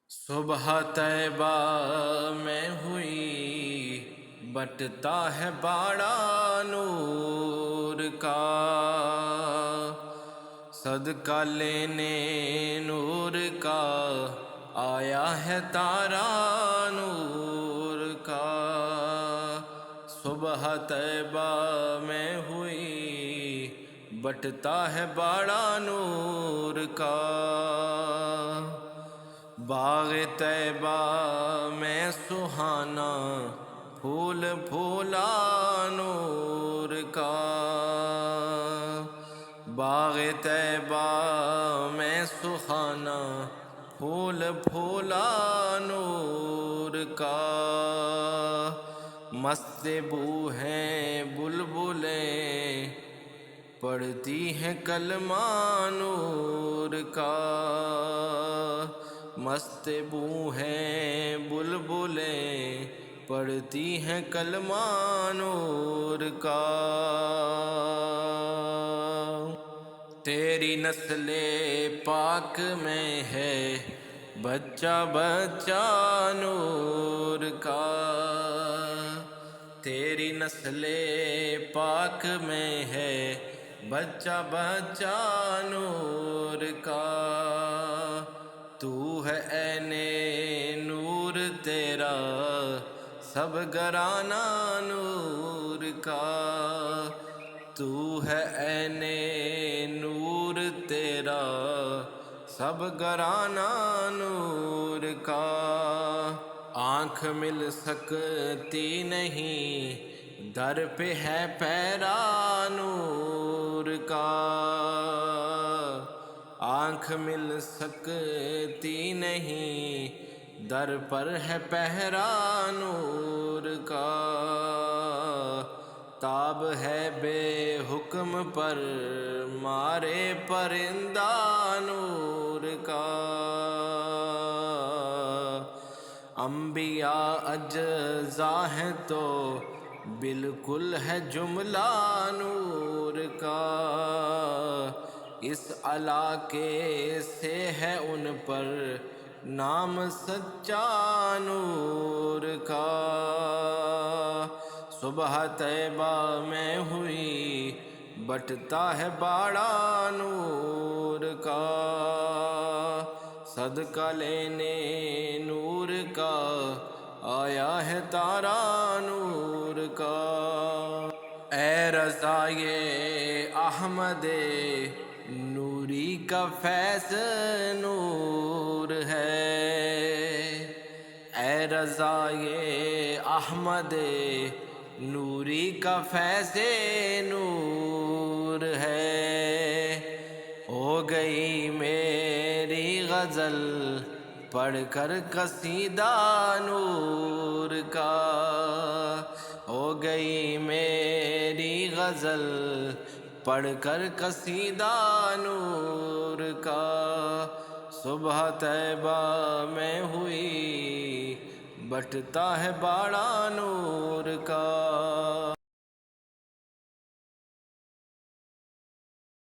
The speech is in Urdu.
صبح طیبہ میں ہوئی بٹتا ہے باڑا نور کا، صدقہ لینے نور کا آیا ہے تارا نور کا۔ صبح طیبہ میں ہوئی بٹتا ہے باڑا نور کا، باغ طیبہ میں سہانا پھول پھولا نور کا، باغ طیبہ میں سہانا پھول پھولا نور کا۔ مست بو ہیں بلبلیں پڑھتی ہیں کلمہ نور کا، مست بو ہیں بلبلیں پڑھتی ہیں کلمہ نور کا۔ تیری نسل پاک میں ہے بچہ بچہ نور کا، تیری نسل پاک میں ہے بچہ بچہ نور کا۔ تو ہے عین نور تیرا سب گھرانہ نور کا، تو ہے عین نور تیرا سب گھرانہ نور کا۔ آنکھ مل سکتی نہیں در پہ ہے پیرا نور کا، آنکھ مل سکتی نہیں در پر ہے پہرا نور کا۔ تاب ہے بے حکم پر مارے پرندہ نور کا، انبیاء اجزا ہیں تو بالکل ہے جملہ نور کا، اس علاقے سے ہے ان پر نام سچا نور کا۔ صبح طیبہ میں ہوئی بٹتا ہے باڑا نور کا، صدقہ لینے نور کا آیا ہے تارا نور کا۔ اے رضائے احمد نوری کا فیض نور ہے، اے رضائے احمد نوری کا فیض نور ہے۔ ہو گئی میری غزل پڑھ کر قصیدہ نور کا، ہو گئی میری غزل پڑھ کر قصیدہ نور کا۔ صبح طیبہ میں ہوئی بٹتا ہے باڑا نور کا۔